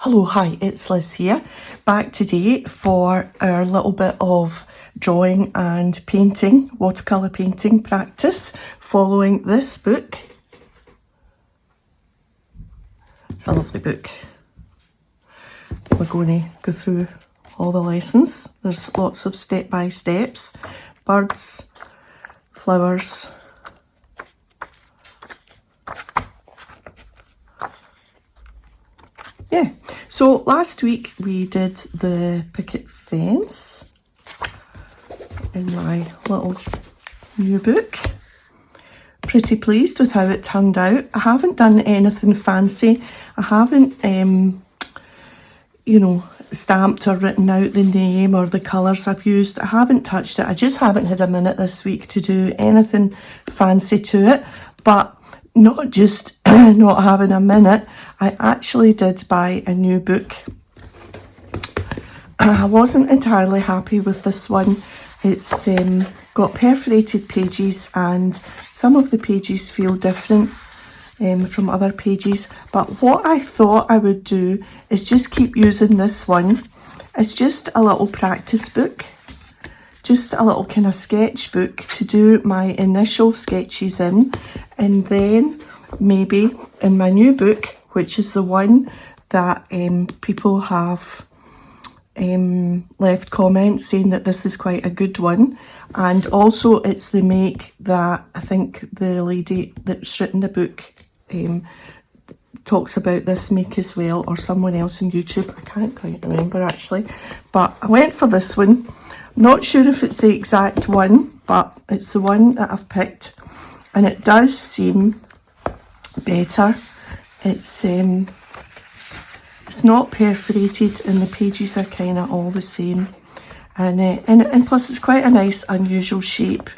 Hello, hi, it's Liz here, back today for our little bit of drawing and painting, watercolour painting practice, following this book. It's a lovely book. We're going to go through all the lessons. There's lots of step-by-steps, birds, flowers, yeah. So last week we did the picket fence in my little new book. Pretty pleased with how it turned out. I haven't done anything fancy. I haven't, stamped or written out the name or the colours I've used. I haven't touched it. I just haven't had a minute this week to do anything fancy to it. But not just not having a minute, I actually did buy a new book. I wasn't entirely happy with this one. It's got perforated pages and some of the pages feel different from other pages. But what I thought I would do is just keep using this one. It's just a little practice book. Just a little kind of sketchbook to do my initial sketches in, and then maybe in my new book, which is the one that people have left comments saying that this is quite a good one, and also it's the make that I think the lady that's written the book talks about this make as well, or someone else on YouTube. I can't quite remember actually, but I went for this one. Not sure if it's the exact one, but it's the one that I've picked, and it does seem better. It's not perforated and the pages are kind of all the same, and plus it's quite a nice unusual shape,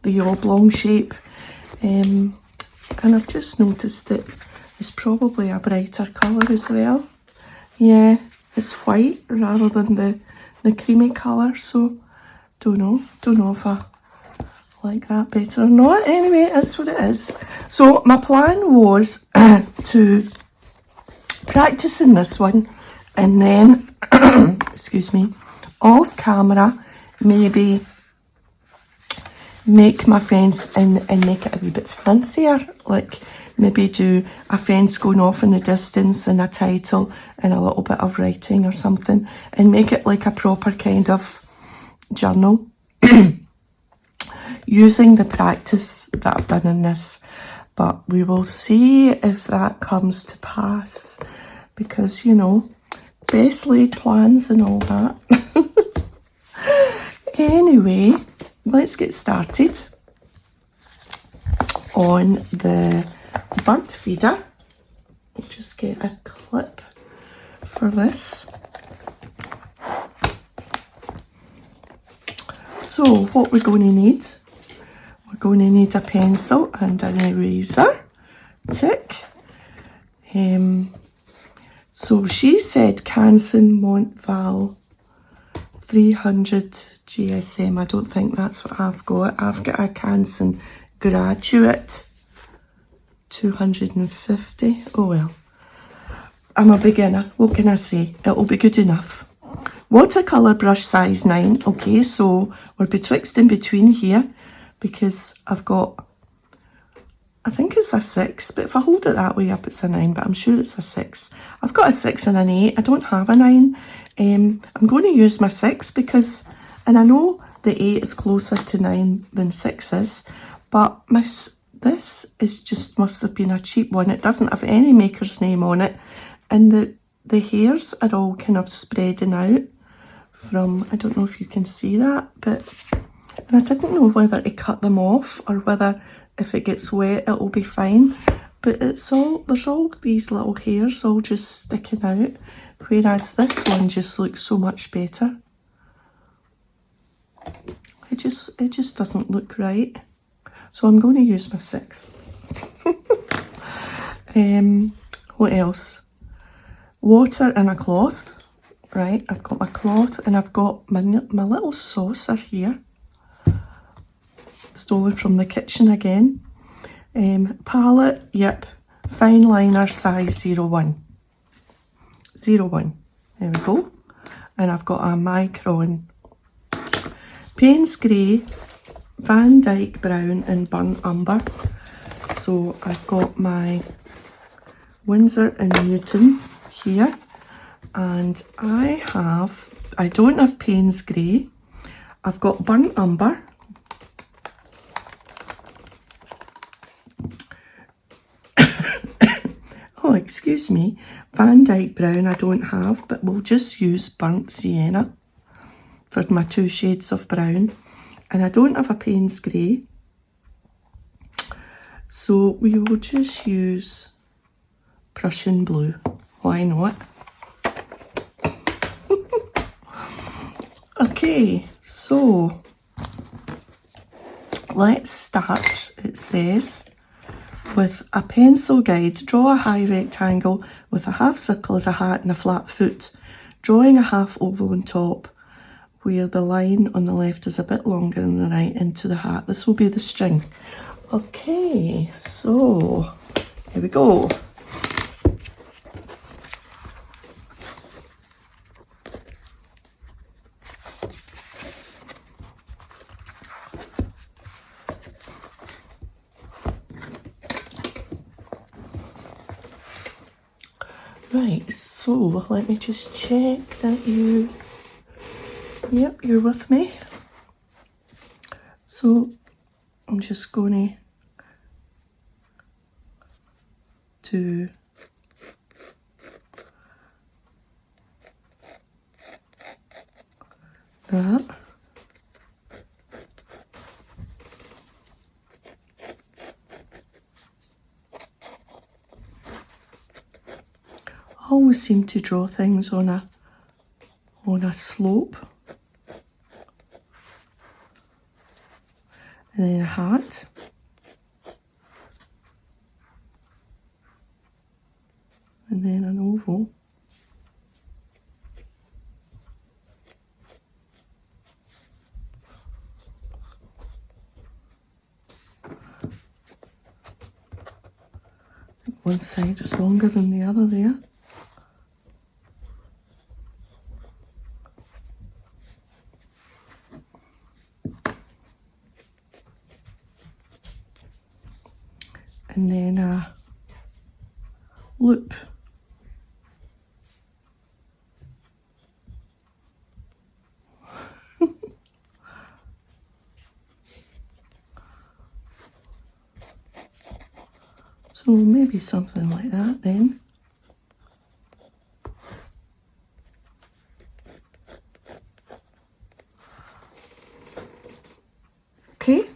the oblong shape, and I've just noticed that it's probably a brighter colour as well. Yeah, it's white rather than the creamy colour, so don't know if I like that better or not. Anyway, that's what it is. So my plan was to practice in this one, and then excuse me, off camera maybe make my fence and make it a wee bit fancier, like maybe do a fence going off in the distance and a title and a little bit of writing or something, and make it like a proper kind of journal using the practice that I've done in this. But we will see if that comes to pass, because best laid plans and all that. Anyway, let's get started on the bird feeder. I'll just get a clip for this. So what we're going to need, we're going to need a pencil and an eraser. Tick. So she said Canson Montval 300 GSM. I don't think that's what I've got. I've got a Canson Graduate 250. Oh well, I'm a beginner. What can I say? It'll be good enough. Watercolour brush size 9. Okay, so we're betwixt in between here, because I've got, I think it's a 6, but if I hold it that way up it's a 9, but I'm sure it's a 6. I've got a 6 and an 8. I don't have a 9. I'm going to use my 6 because, and I know the 8 is closer to 9 than 6 is, but this is just must have been a cheap one. It doesn't have any maker's name on it, and the hairs are all kind of spreading out from, I don't know if you can see that, but, and I didn't know whether to cut them off or whether if it gets wet it'll be fine, but it's all, there's all these little hairs all just sticking out, whereas this one just looks so much better. It just doesn't look right, so I'm going to use my 6. What else? Water and a cloth. Right, I've got my cloth and I've got my little saucer here, stolen from the kitchen again. Palette, yep, fine liner size 01. 01. There we go. And I've got a Micron. Payne's Grey, Van Dyke Brown and Burnt Umber. So I've got my Winsor and Newton here. And I don't have Payne's Grey. I've got Burnt Umber. Oh, excuse me. Van Dyke Brown I don't have, but we'll just use Burnt Sienna for my 2 shades of brown. And I don't have a Payne's Grey. So we will just use Prussian Blue. Why not? Okay, so let's start, it says, with a pencil guide. Draw a high rectangle with a half circle as a hat and a flat foot, drawing a half oval on top where the line on the left is a bit longer than the right into the hat. This will be the string. Okay, so here we go. Right, so let me just check that yep, you're with me. So I'm just going to that. I always seem to draw things on a slope. And then a hat. And then an oval. One side is longer than the other there. And then a loop. So maybe something like that then. Okay.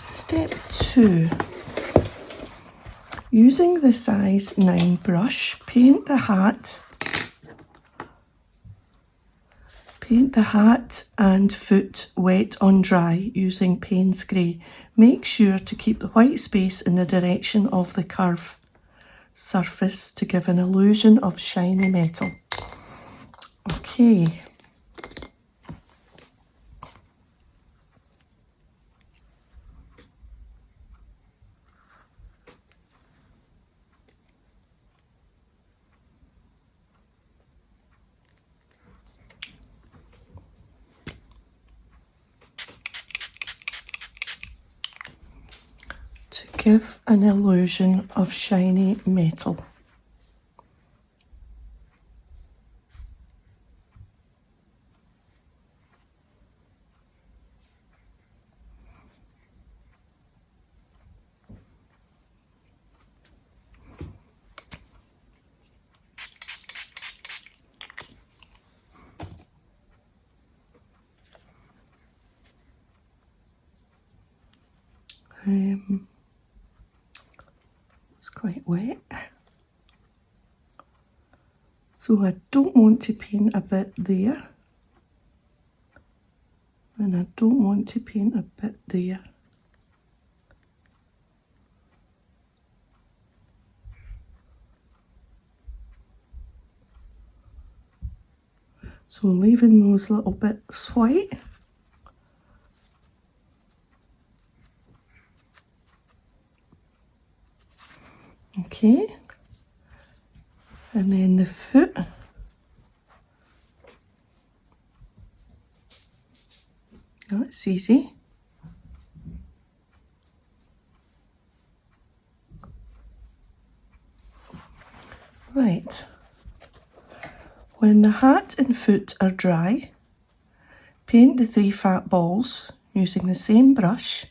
Step 2. Using the size 9 brush, paint the hat and foot wet on dry using Payne's Grey. Make sure to keep the white space in the direction of the curve surface to give an illusion of shiny metal. Okay. To give an illusion of shiny metal. It's quite wet. So I don't want to paint a bit there. And I don't want to paint a bit there. So leaving those little bits white. Okay, And then the foot. That's easy. Right. When the hat and foot are dry, paint the 3 fat balls using the same brush.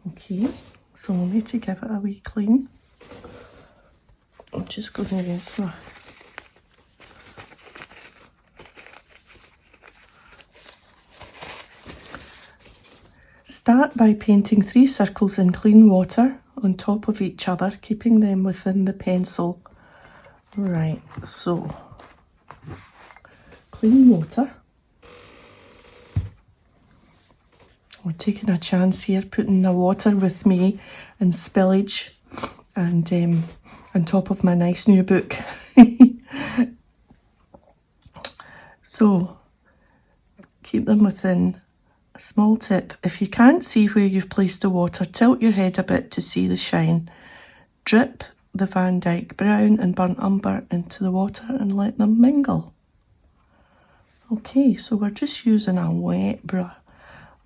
Okay, so I'll need to give it a wee clean. I'm just going to use my Start by painting 3 circles in clean water on top of each other, keeping them within the pencil. Right, so clean water. We're taking a chance here, putting the water with me and spillage and on top of my nice new book. So keep them within a small tip. If you can't see where you've placed the water, tilt your head a bit to see the shine. Drip the Van Dyke brown and burnt umber into the water and let them mingle. Okay, so we're just using a wet brush,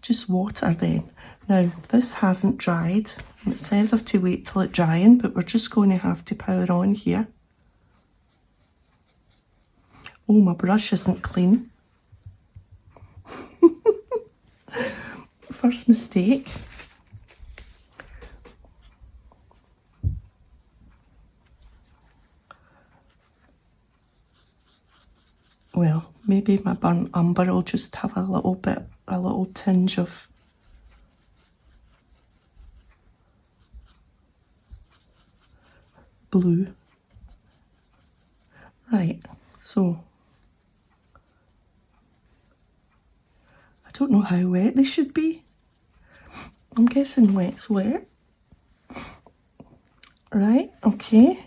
just water then. Now, this hasn't dried. It says I have to wait till it's drying, but we're just going to have to power on here. Oh, my brush isn't clean. First mistake. Well, maybe my burnt umber will just have a little tinge of blue. Right, so I don't know how wet they should be. I'm guessing wet's wet. Right, okay.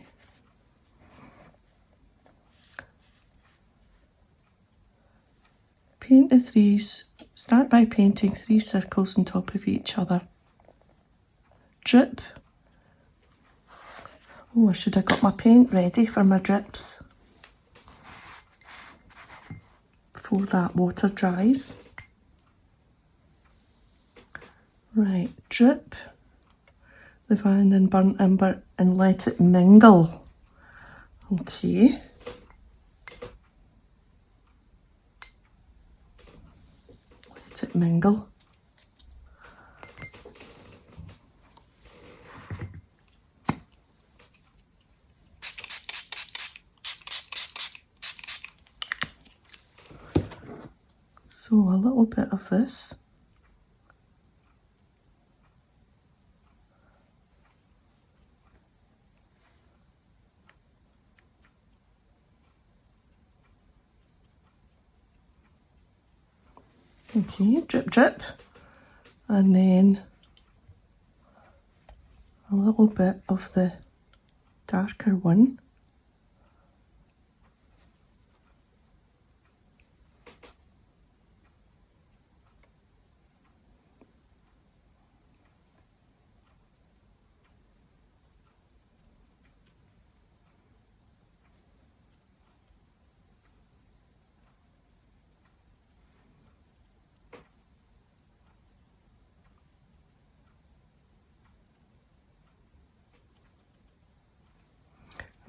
Paint the 3s. Start by painting 3 circles on top of each other. Drip. Oh, I should have got my paint ready for my drips before that water dries. Right, drip the Van and burnt umber and let it mingle. Okay. Let it mingle. So a little bit of this. Okay, drip, drip. And then a little bit of the darker one.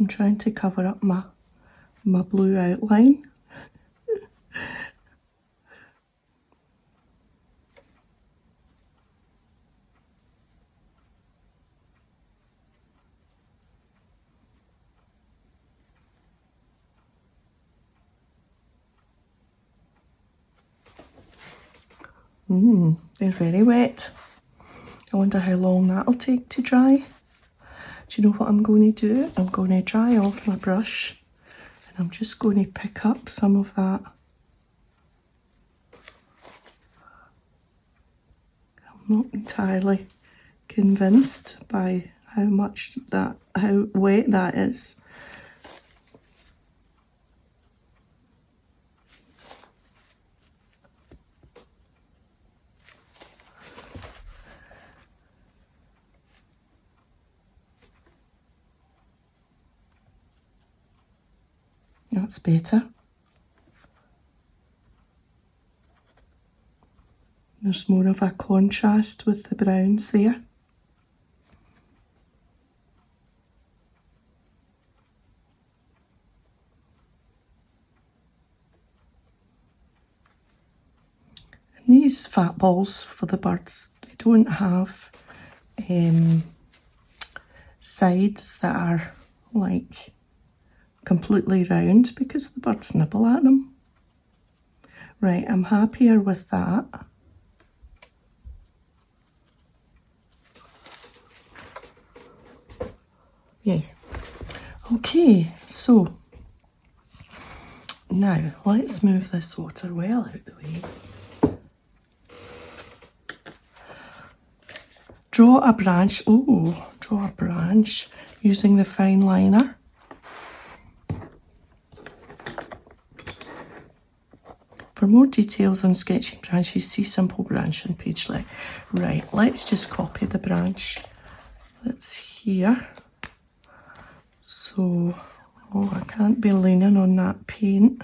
I'm trying to cover up my blue outline. They're very wet. I wonder how long that'll take to dry. Do you know what I'm going to do? I'm going to dry off my brush and I'm just going to pick up some of that. I'm not entirely convinced by how wet that is. That's better. There's more of a contrast with the browns there. And these fat balls for the birds, they don't have sides that are like completely round because the birds nibble at them. Right, I'm happier with that. Yeah. Okay, so now let's move this water well out the way. Draw a branch, draw a branch using the fine liner. For more details on sketching branches, see simple branch on page left. Right, let's just copy the branch that's here. So, I can't be leaning on that paint.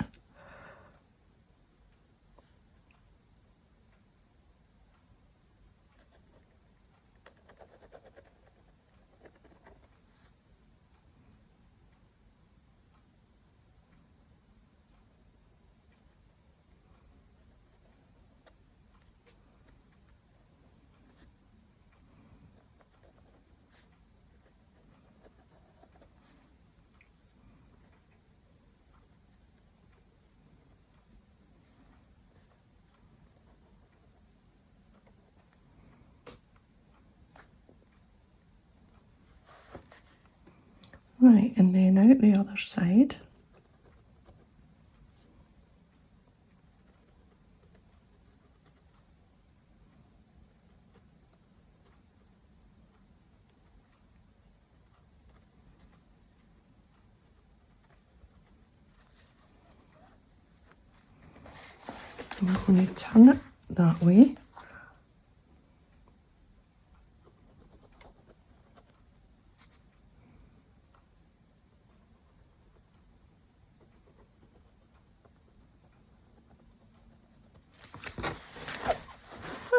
Right, and then out the other side. I'm going to turn it that way.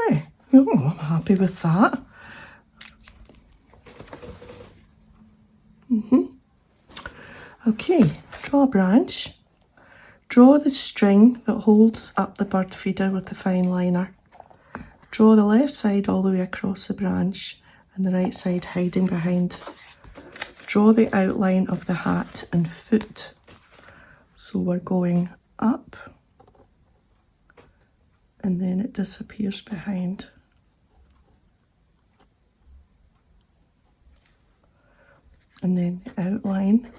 Hey, I'm happy with that. Okay, draw a branch. Draw the string that holds up the bird feeder with the fine liner. Draw the left side all the way across the branch and the right side hiding behind. Draw the outline of the hat and foot. So we're going up and then it disappears behind. And then the outline.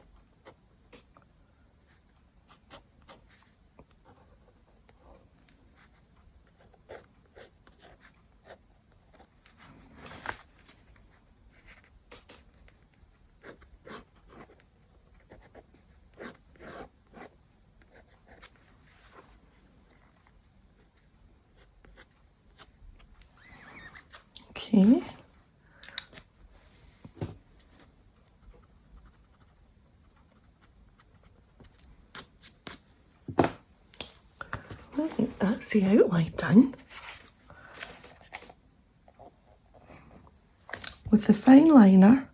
Okay. Right, that's the outline done. With the fine liner,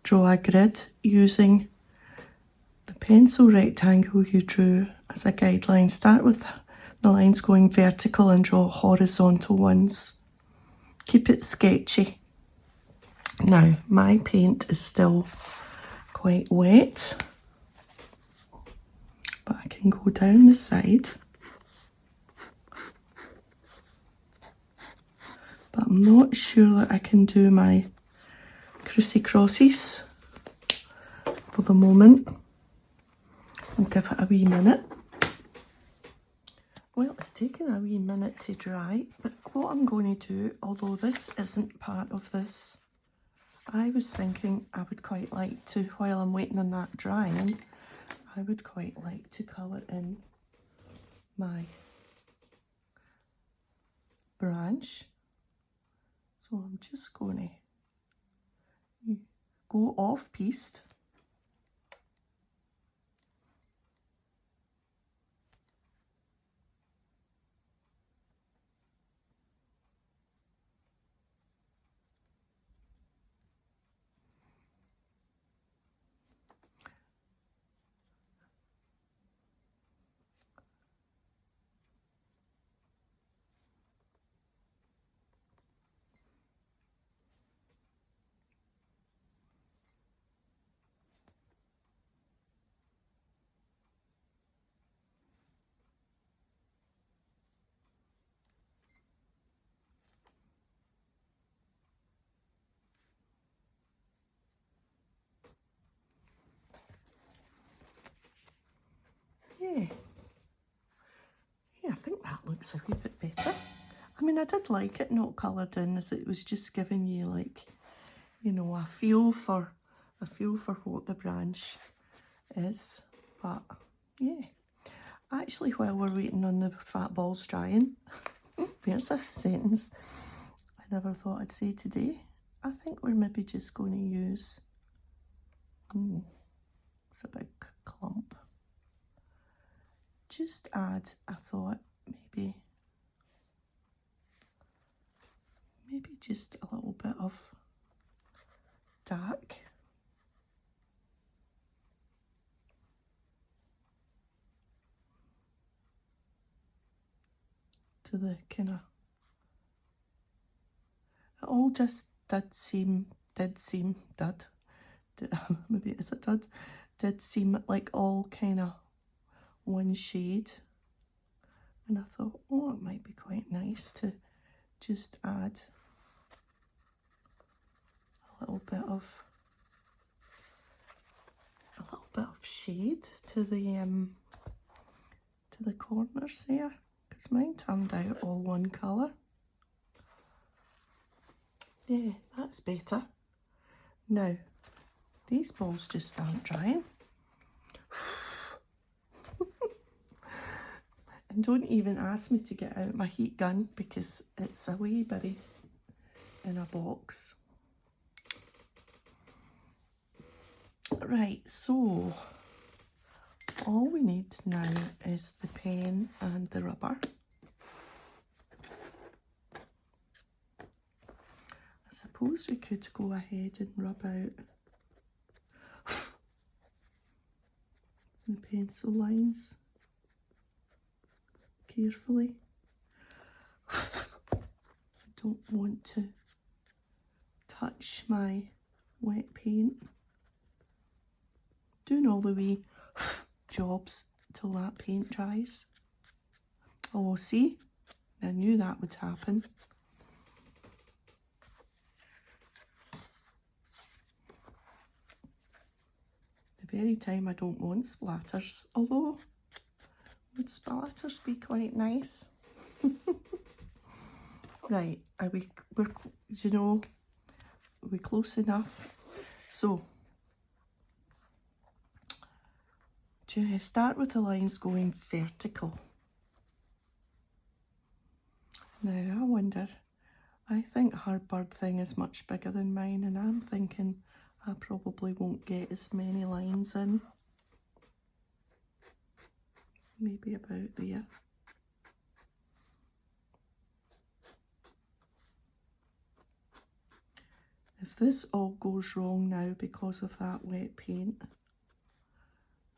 draw a grid using the pencil rectangle you drew as a guideline. Start with the lines going vertical and draw horizontal ones. Keep it sketchy. Now, my paint is still quite wet, but I can go down the side. But I'm not sure that I can do my crissy crosses for the moment. I'll give it a wee minute. Well, it's taken a wee minute to dry, but what I'm going to do, although this isn't part of this, I was thinking I would quite like to, while I'm waiting on that drying, I would quite like to colour in my branch. So I'm just going to go off-piste. looks a wee bit better. I mean, I did like it not coloured in, as it was just giving you, like, you know, a feel for what the branch is. But yeah, actually, while we're waiting on the fat balls drying, there's a sentence I never thought I'd say today. I think we're maybe just going to use, it's a big clump. Just add, I thought, maybe just a little bit of dark. To the kind of, it all just did seem, maybe it is a did seem like all kind of one shade. And I thought, oh, it might be quite nice to just add a little bit of shade to the corners there, because mine turned out all one colour. Yeah, that's better. Now, these balls just aren't drying. And don't even ask me to get out my heat gun, because it's away buried in a box. Right, so all we need now is the pen and the rubber. I suppose we could go ahead and rub out the pencil lines carefully. I don't want to touch my wet paint. Doing all the wee jobs till that paint dries. Oh, see? I knew that would happen. The very time I don't want splatters, although would splatters be quite nice? Right, we're close enough. So, start with the lines going vertical. Now, I wonder, I think her bird thing is much bigger than mine, and I'm thinking I probably won't get as many lines in. Maybe about there. If this all goes wrong now because of that wet paint,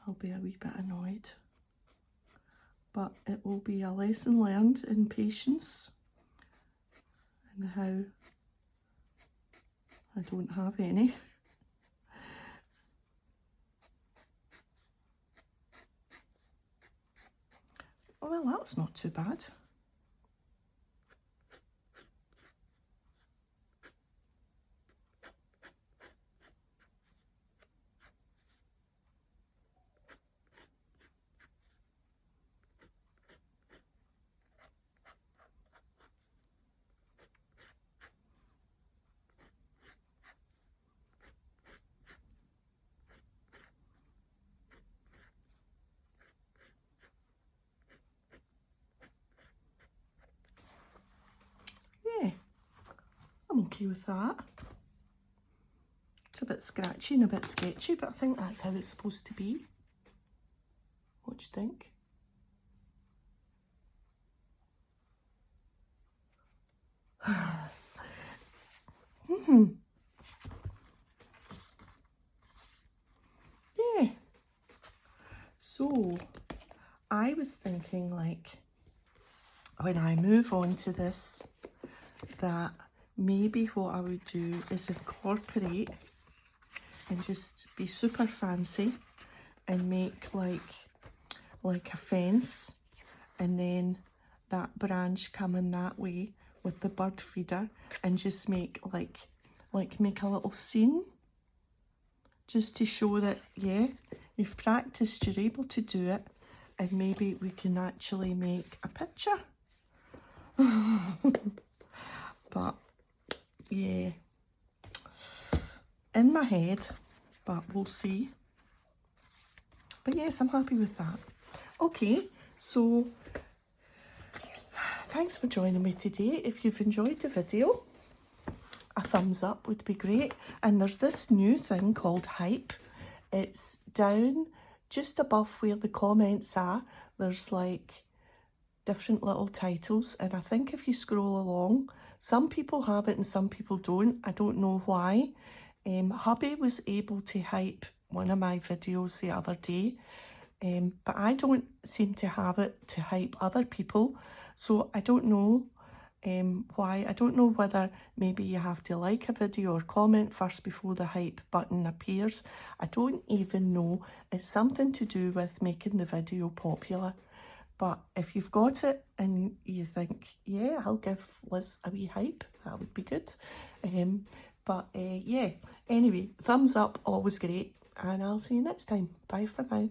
I'll be a wee bit annoyed. But it will be a lesson learned in patience and how I don't have any. Well, that's not too bad. Yeah, I'm okay with that. It's a bit scratchy and a bit sketchy, but I think that's how it's supposed to be. What do you think? Yeah. So, I was thinking, like, when I move on to this, that maybe what I would do is incorporate and just be super fancy and make like a fence, and then that branch coming that way with the bird feeder, and just make make a little scene, just to show that, yeah, you've practiced, you're able to do it, and maybe we can actually make a picture. But yeah, in my head, but we'll see. But yes, I'm happy with that. Okay, so thanks for joining me today. If you've enjoyed the video, a thumbs up would be great. And there's this new thing called Hype. It's down just above where the comments are. There's like different little titles, and I think if you scroll along, some people have it and some people don't. I don't know why. Hubby was able to hype one of my videos the other day, but I don't seem to have it to hype other people, so I don't know why. I don't know whether maybe you have to like a video or comment first before the hype button appears. I don't even know. It's something to do with making the video popular. But if you've got it and you think, yeah, I'll give Liz a wee hype, that would be good. Yeah, anyway, thumbs up, always great. And I'll see you next time. Bye for now.